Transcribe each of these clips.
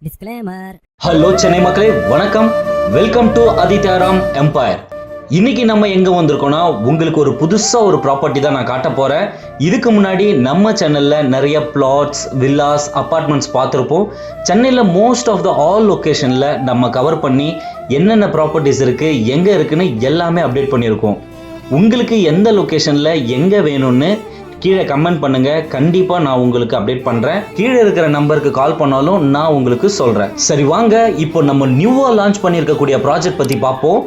Disclaimer. Hello Chennai மக்களே, வணக்கம். Welcome to Adityaram empire. இன்னைக்கு நம்ம எங்க வந்திருக்கோம்னா, உங்களுக்கு ஒரு புதுசா ஒரு ப்ராப்பர்ட்டி தான் நான் காட்ட போறேன். இதுக்கு முன்னாடி நம்ம சேனல்ல நிறைய பிளாட்ஸ், வில்லாஸ், அபார்ட்மெண்ட்ஸ் பார்த்துருப்போம். சென்னையில் மோஸ்ட் ஆஃப் த ஆல் லொக்கேஷன்ல நம்ம கவர் பண்ணி என்னென்ன ப்ராப்பர்ட்டிஸ் இருக்கு, எங்க இருக்குன்னு எல்லாமே அப்டேட் பண்ணியிருக்கோம். உங்களுக்கு எந்த லொக்கேஷன்ல எங்க வேணும்னு கீழே கமெண்ட் பண்ணுங்க, கண்டிப்பா நான் உங்களுக்கு அப்டேட் பண்றேன். கீழே இருக்கிற நம்பருக்கு கால் பண்ணாலும் நான் உங்களுக்கு சொல்றேன். சரி வாங்க, இப்போ நம்ம நியூவா லான்ச் பண்ணியிருக்கக்கூடிய ப்ராஜெக்ட் பத்தி பார்ப்போம்.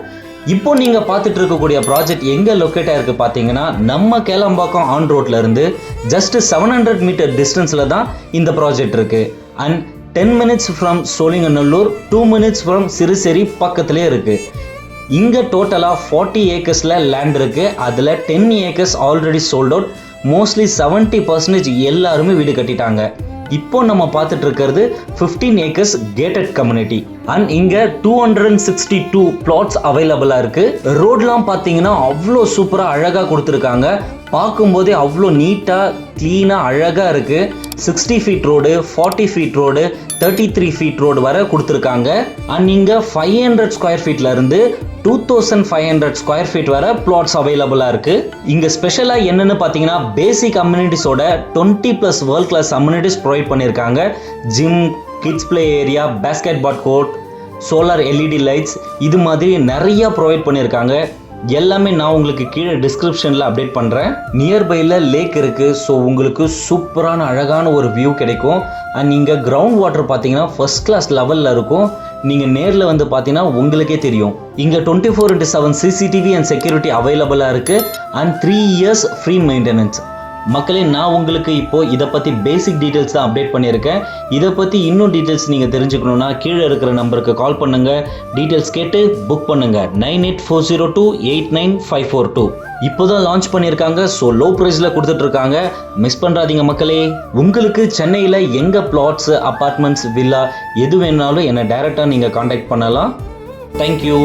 இப்போ நீங்க பார்த்துட்டு இருக்கக்கூடிய ப்ராஜெக்ட் எங்க லொக்கேட் ஆயிருக்கு பார்த்தீங்கன்னா, நம்ம கேளம்பாக்கம் ஆன் ரோட்ல இருந்து ஜஸ்ட் 700 மீட்டர் டிஸ்டன்ஸ்ல தான் இந்த ப்ராஜெக்ட் இருக்கு. And 10 minutes from Sholinganallur, 2 minutes from Siruseri பக்கத்திலே இருக்கு. இங்க டோட்டலா 40 ஏக்கர்ஸ்ல லேண்ட் இருக்கு. அதுல 10 acres already sold out. Mostly 70% எல்லாருமே வீடு கட்டிட்டாங்க. இப்போ நம்ம பார்த்துட்டு இருக்கிறது 15 ஏக்கர்ஸ் கேட்டட் கம்யூனிட்டி. அண்ட் இங்க 262 பிளாட்ஸ் அவைலபிளா இருக்கு. ரோட்லாம் பார்த்தீங்கன்னா அவ்வளோ சூப்பரா அழகா கொடுத்துருக்காங்க. பார்க்கும்போதே அவ்வளோ நீட்டா கிளீனா அழகா இருக்கு. 60 feet road, 40 feet road, 33 feet road வரை கொடுத்துருக்காங்க. அண்ட் இங்க 500 ஸ்கொயர் ஃபீட்ல இருந்து 2500 ஸ்கொயர் ஃபீட் வரை பிளாட்ஸ் அவைலபிளா இருக்கு. இங்க ஸ்பெஷலா என்னன்னு பாத்தீங்கன்னா, பேசிக் அம்யூனிட்டிஸோட 20+ வேர்ல்ட் கிளாஸ் அம்யூனிட்டிஸ் ப்ரொவைட் பண்ணியிருக்காங்க. Gym, kids play area, basketball court, solar LED lights, இது மாதிரி நிறைய ப்ரொவைட் பண்ணியிருக்காங்க. எல்லாமே நான் உங்களுக்கு கீழே டிஸ்கிரிப்ஷனில் அப்டேட் பண்ணுறேன். நியர்பையில் லேக் இருக்குது. ஸோ உங்களுக்கு சூப்பரான அழகான ஒரு வியூ கிடைக்கும். அண்ட் இங்கே கிரவுண்ட் வாட்டர் பார்த்தீங்கன்னா ஃபர்ஸ்ட் கிளாஸ் லெவலில் இருக்கும். நீங்கள் நேரில் வந்து பார்த்தீங்கன்னா உங்களுக்கே தெரியும். இங்கே 24/7 சிசிடிவி அண்ட் செக்யூரிட்டி அவைலபிளாக இருக்குது. And 3 years free maintenance. மக்களே, நான் உங்களுக்கு இப்போ இதை பற்றி பேசிக் டீட்டெயில்ஸ் தான் அப்டேட் பண்ணியிருக்கேன். இதை பற்றி இன்னும் டீட்டெயில்ஸ் நீங்கள் தெரிஞ்சுக்கணுன்னா கீழே இருக்கிற நம்பருக்கு கால் பண்ணுங்கள். டீட்டெயில்ஸ் கேட்டு புக் பண்ணுங்கள். 9840289542. இப்போ தான் லான்ச் பண்ணியிருக்காங்க. ஸோ லோ ப்ரைஸில் கொடுத்துட்ருக்காங்க. மிஸ் பண்ணுறாதீங்க மக்களே. உங்களுக்கு சென்னையில் எங்கே பிளாட்ஸு, அப்பார்ட்மெண்ட்ஸ், வில்லா எது வேணாலும் என்னை டைரெக்டாக நீங்கள் காண்டாக்ட் பண்ணலாம். தேங்க்யூ.